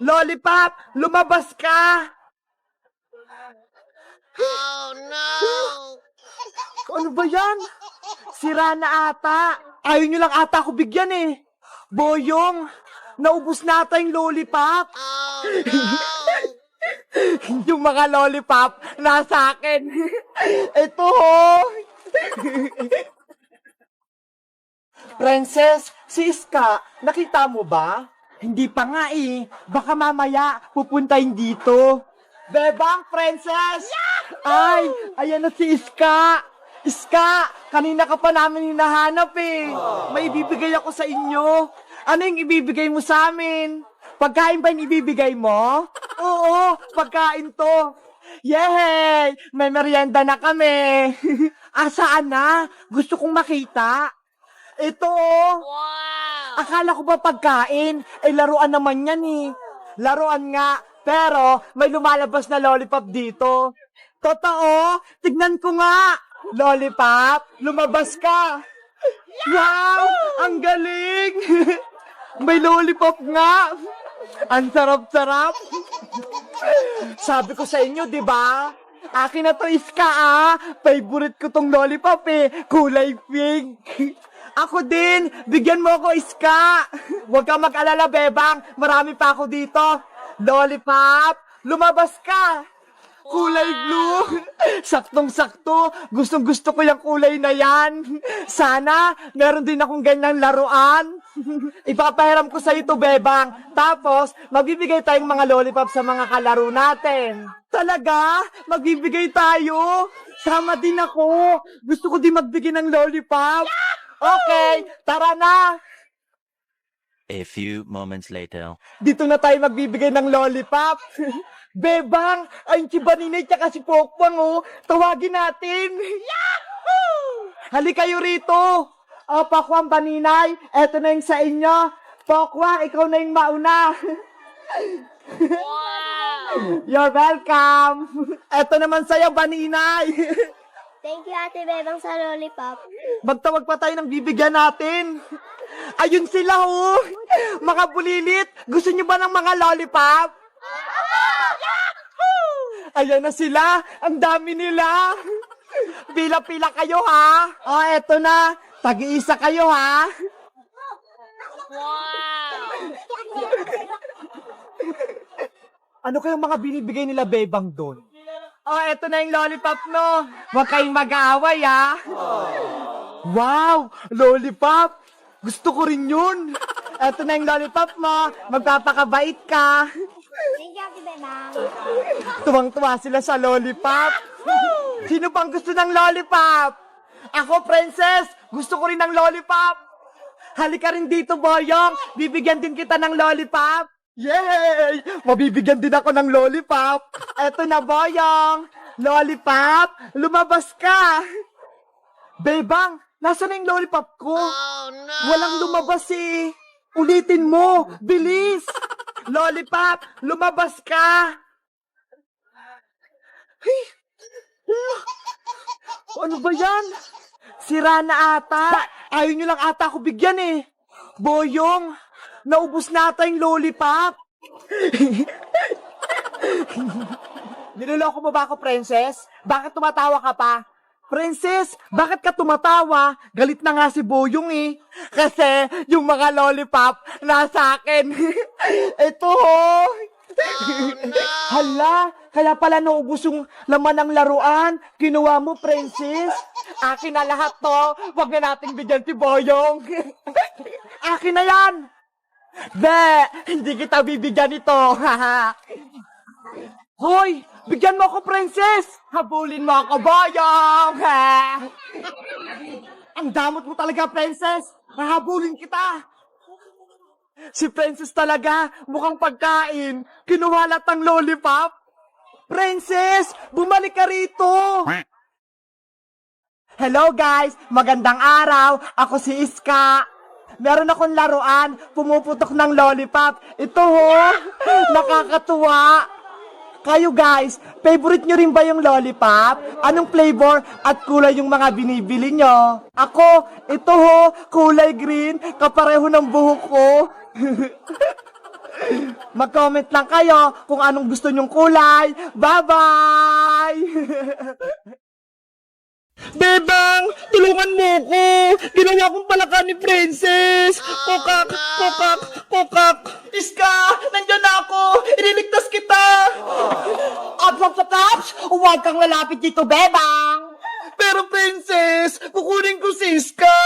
Lollipop, lumabas ka! Oh no! Ano ba yan? Sira na ata. Ayaw nyo lang ata ako bigyan eh. Boyong, naubos na ata yung lollipop. Oh no! Yung mga lollipop nasa akin. Ito ho. Princess, si Iska, nakita mo ba? Hindi pa nga eh. Baka mamaya pupuntahin dito. Bebang, Princess! Ay, ayan na si Iska. Iska, kanina ka pa namin hinahanap eh. May ibibigay ako sa inyo. Ano yung ibibigay mo sa amin? Pagkain ba yung ibibigay mo? Oo, pagkain to. Yay! May merienda na kami. Saan na? Gusto kong makita. Ito oh. Wow! Akala ko ba pagkain? Laruan naman yan eh. Laruan nga, pero may lumalabas na lollipop dito. Totoo? Tignan ko nga. Lollipop, lumabas ka. Wow! Ang galing! May lollipop nga. Ang sarap-sarap. Sabi ko sa inyo, di ba? Akin na to, Iska ah. Favorite ko tong lollipop eh. Kulay pink. Ako din, bigyan mo ako, Iska. Huwag kang mag-alala, Bebang. Marami pa ako dito. Lollipop, lumabas ka. Kulay blue. Saktong-sakto. Gustong-gusto ko yung kulay na yan. Sana, meron din akong ganyang laruan. Ipapahiram ko sa ito, Bebang. Tapos, magbibigay tayong mga lollipop sa mga kalaro natin. Talaga? Magbibigay tayo? Sama din ako. Gusto ko din magbigay ng lollipop. Okay, tara na. A few moments later. Dito na tayo magbibigay ng lollipop. Bebang, ayun si Baninay tsaka si Pokpang oh. Tawagin natin. Yahoo! Halika kayo rito. Pokwang, Baninay, eto na yung sa inyo. Pokwang, ikaw na yung mauna. Wow! You're welcome. Eto naman sa'yo, Baninay. Thank you, Ate Bebang, sa lollipop. Magtawag pa tayo ng bibigyan natin. Ayun sila oh. Mga bulilit, gusto nyo ba ng mga lollipop? Ayan na sila, ang dami nila. Pila-pila kayo ha. Eto na, tag-iisa kayo ha. Wow! Ano kayong mga binibigay nila Bebang doon? Eto na yung lollipop no. Huwag kayong mag-aaway ha. Wow, lollipop. Gusto ko rin yun. Eto na yung lollipop mo. Magpapakabait ka. Thank you, Ate Bebang. Tuwang-tuwa sila sa lollipop. Sino pang gusto ng lollipop? Ako, Princess. Gusto ko rin ng lollipop. Halika rin dito, Boyong. Bibigyan din kita ng lollipop. Yay! Mabibigyan din ako ng lollipop. Eto na, Boyong. Lollipop, lumabas ka. Bebang, nasa na yung lollipop ko? Oh no! Walang lumabas eh. Ulitin mo. Bilis. Lollipop, lumabas ka. Hey. Ano ba yan? Sira na ata. Ayaw nyo lang ata ako bigyan eh. Boyong, naubos na ata yung lollipop. Niloloko mo ba ako, Princess? Bakit tumatawa ka pa? Princess, bakit ka tumatawa? Galit na nga si Boyong eh. Kasi yung mga lollipop nasa akin. Ito ho. Hala, kaya pala naubos yung laman ng laruan. Kinuha mo, Princess. Akin na lahat to. Huwag na nating bigyan si Boyong. Akin na yan. Be, hindi kita bibigyan ito. Hoy, bigyan mo ako, Princess. Habulin mo ako, Boyong. Ang damot mo talaga, Princess. Hahabulin kita. Si Princess talaga, mukhang pagkain. Kinuha lahat ng lollipop. Princess, bumalik ka rito. Hello guys, magandang araw. Ako si Iska. Meron akong laruan, pumuputok ng lollipop. Ito ho, nakakatuwa. Kayo guys, favorite nyo rin ba yung lollipop? Anong flavor at kulay yung mga binibili nyo? Ako, ito ho, kulay green, kapareho ng buhok ko. Mag-comment lang kayo kung anong gusto nyong kulay. Bye-bye! Bebang, tulungan mo ko! Ginawa kong palaka ni Princess! Kokak, kokak, kokak! Iska, nandyan na ako! Iniligtas kita! Ops! Huwag kang lalapit dito, Bebang! Pero Princess, kukunin ko si Iska!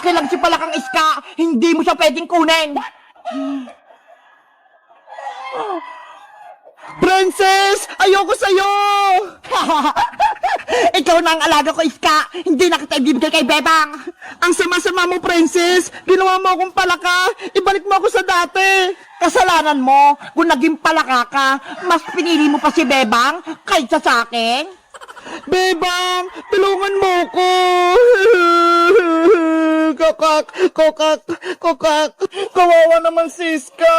Akin lang si palakang Iska! Hindi mo siya pwedeng kunin! Princess! Ayoko sa'yo! Ikaw na ang alaga ko, Iska! Hindi na kita ibibigay kay Bebang! Ang sama-sama mo, Princess! Ginawa mo akong palaka! Ibalik mo ako sa dati! Kasalanan mo kung naging palaka ka, mas pinili mo pa si Bebang kaysa sa akin? Bebang! Tulungan mo ko! Kokak! Kawawa naman si Iska!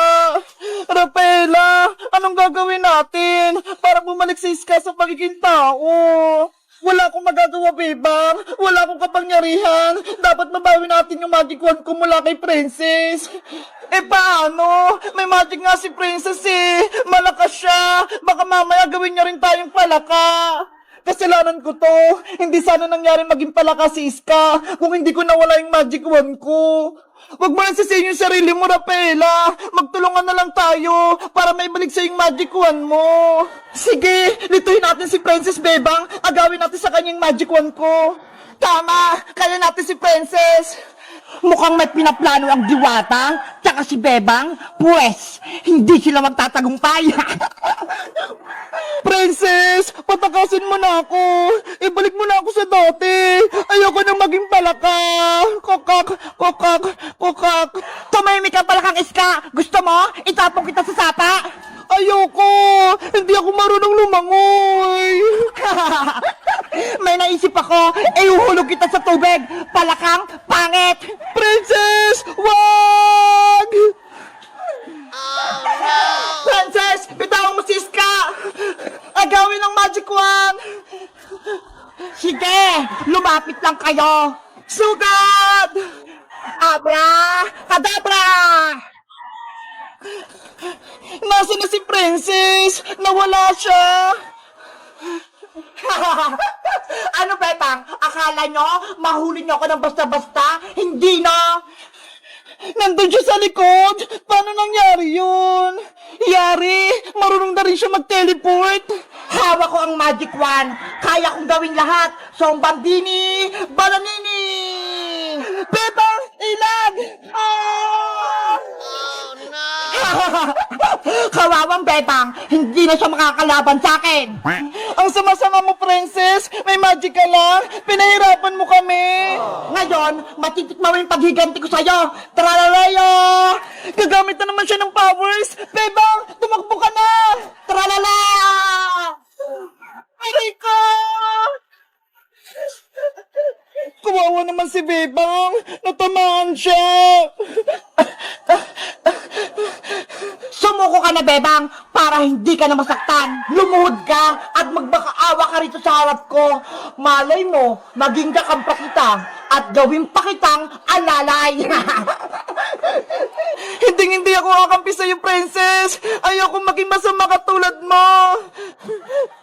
Rafaela! Anong gagawin natin para bumalik si Iska sa pagiging tao? Wala akong magagawa, Bebang! Wala akong kapangyarihan! Dapat mabawi natin yung magic wand ko mula kay Princess! Eh paano? May magic nga si Princess eh! Malakas siya! Baka mamaya gawin niya rin tayong palaka! Kasalanan ko to. Hindi sana nangyari maging palaka si Iska kung hindi ko nawala yung magic wand ko. Huwag mo lang sisihin yung sarili mo, Rafaela. Magtulungan na lang tayo para maibalik sa yung magic wand mo. Sige, lituhin natin si Princess Bebang. Agawin natin sa kanyang magic wand ko. Tama, kaya natin si Princess. Mukhang may pinaplano ang Diwata, tsaka si Bebang, pues, hindi sila magtatagumpay. Princess, patakasin mo na ako. Ibalik mo na ako sa dati. Ayoko nang maging palaka. Kokak. Tumahimik ka, palakang Iska. Gusto mo? Itapong kita sa sapa. Ayoko. Hindi ako marunong lumangoy. May naisip ako. Iuhulog kita sa tubig. Palakang pangit. Princess, wag! Princess, bitawan mo si Iska! Agawin ang magic wand! Sige, lumapit lang kayo! Sugad! Abra! Kadabra! Nasaan na si Princess? Nawala siya! Ano, Bebang? Akala nyo, mahuli nyo ako ng basta-basta? Hindi na! Nandun siya sa likod! Paano nangyari yun? Yari, marunong na rin siya mag-teleport! Hawak ko ang magic wand! Kaya kong gawin lahat! Sombandini! Bananini! Bebang! Ilag! Ah! Oh no! Kawawang Bebang! Hindi na siya makakalaban sa akin! Ang sama-sama mo, Princess! May magic ka lang! Pinahirapan mo kami! Ngayon, matitikman mo yung paghiganti ko sa'yo! Tralalayo! Gagamit na naman siya ng powers! Bebang! Tumakbo ka na! Tralala! Aray ka! Kawawa naman si Bebang! Natamaan siya! Sumuko ka na, Bebang, para hindi ka na masaktan. Lumuhod ka at magbakaawa ka rito sa harap ko. Malay mo, maging kakampa kita at gawin pa kitang alalay. Hindi ako kakampi sa'yo, Princess. Ayoko maging masama katulad mo.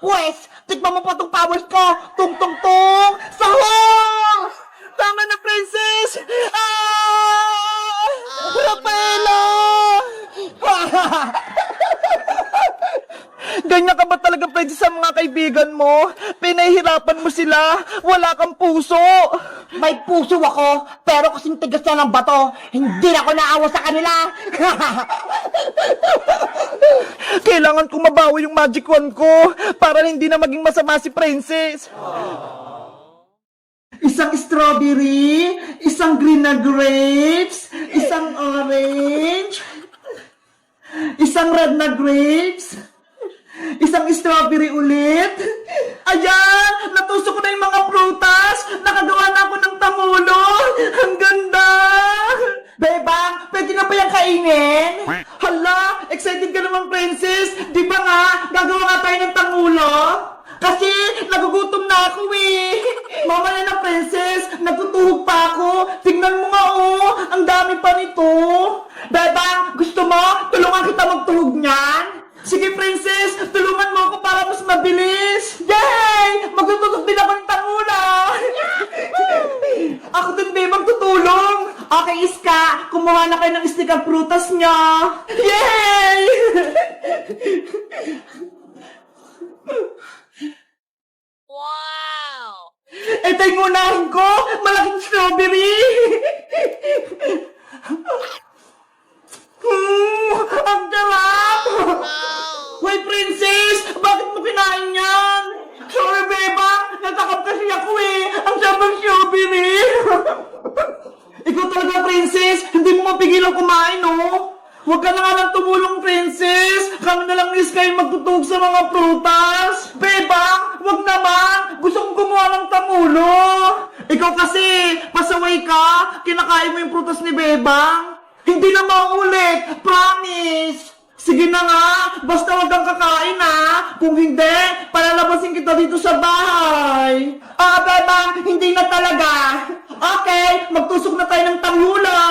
Pwes, tikman mo pa tong powers ko. Tung-tung-tung! Sahur! Tama na, Princess! Ah! Rafaela! Ganyan ka ba talaga, Princess, sa mga kaibigan mo? Pinahihirapan mo sila. Wala kang puso. May puso ako, pero kasing tigas na ng bato. Hindi na ako naawa sa kanila. Kailangan kong mabawi yung magic wand ko para hindi na maging masama si Princess. Isang strawberry, isang green na grapes, isang orange, isang red na grapes, isang strawberry ulit. Ayan! Natusok ko na yung mga prutas! Nakagawa na ako ng tangulo! Ang ganda! Bebang, pwede na ba yung kainin? Hala! Excited ka naman, Princess! Di ba nga, gagawa nga tayo ng tangulo? Kasi nagugutom na ako eh. Mamaya na, princess. Natutuhog pa ako. Tingnan mo nga oh. Ang dami pa nito. Bebang, gusto mo? Tulungan kita magtuhog niyan? Sige, princess. Tulungan mo ako para mas mabilis. Yay! Magtutuhog din ako ng tangula. Ako din, Bebang, tutulong. Okay, Iska. Kumuha na kayo ng stick ang prutas niya. Yay! Wow! Ito yung unahin ko! Malaking strawberry! Ang sarap! Hoy, princess! Bakit mo kinain yan? Sorry, Beba! Natakap kasi ako eh! Ang sarap ng strawberry! Ikaw talaga, princess! Hindi mo mapigilan kumain, oh! Huwag ka na nga lang tumulong, princess! Kami na lang ni Sky magtutug sa mga prutas! Bebang! Huwag naman! Gusto kong gumawa ng tangulo! Ikaw kasi, pasaway ka! Kinakain mo yung prutas ni Bebang! Hindi na maulit! Promise! Sige na nga! Basta huwag kang kakain ha! Kung hindi, palalabasin kita dito sa bahay! Ah, Bebang! Hindi na talaga! Okay! Magtusok na tayo ng tangulo!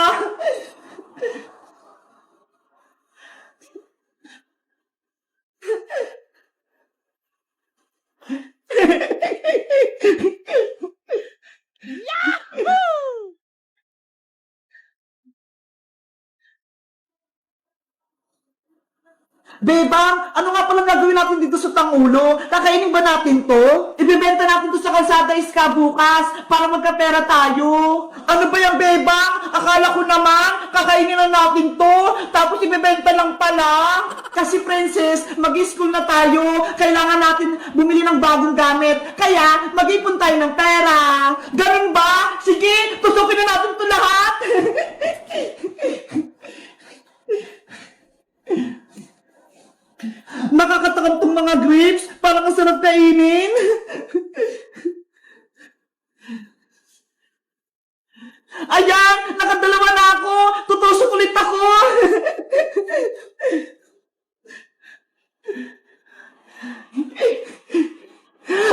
Bebang, ano nga palang gagawin natin dito sa Tangulo? Kakainin ba natin to? Ibebenta natin to sa kalsada Iska bukas para magkapera tayo. Ano ba yan, Bebang? Akala ko naman, kakainin na natin to, tapos ibebenta lang pala. Kasi, princess, mag-school na tayo. Kailangan natin bumili ng bagong gamit. Kaya, mag-ipon tayo ng pera. Ganun ba? Sige, tusukin na natin to lahat. Nakakatakam tong mga grapes. Parang ang sarap kainin. Ayan! Nakadalawa na ako! Tutusok ulit ako!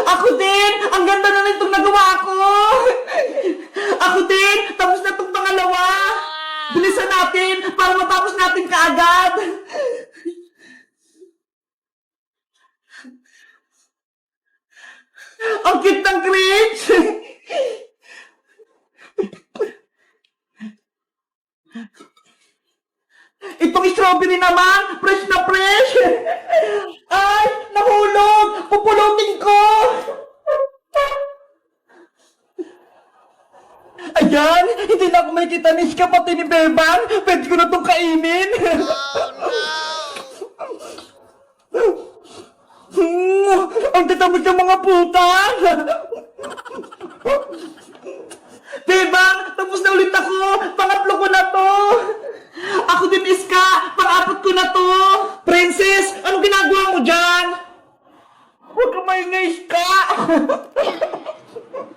Ako din! Ang ganda na nitong nagawa ko! Ako din! Tapos na itong pangalawa! Bilisan natin para matapos natin kaagad! Ang cute ng grapes! Itong strawberry naman, fresh na fresh! Ay, nahulog! Pupulutin ko! Ayan, hindi na ako makikita ni Iska pati ni Bebang. Pwede ko na itong kainin. Ang tatamad ng mga puta! Bebang, tapos na ulit ako! Pangatlo ko na to! Ako din, Iska! Pang-apat ko na to! Princess, anong ginagawa mo dyan? Huwag ka maingay, Iska!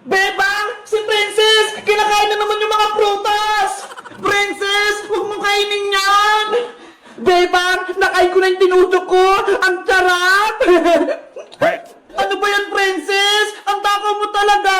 Bebang, si Princess! Kinakain na naman yung mga prutas! Princess, huwag mo kainin yan! Bebang, nakain ko na yung tinusok ko! Ang sarap! Ano ba yan, Princess? Ang takaw mo talaga!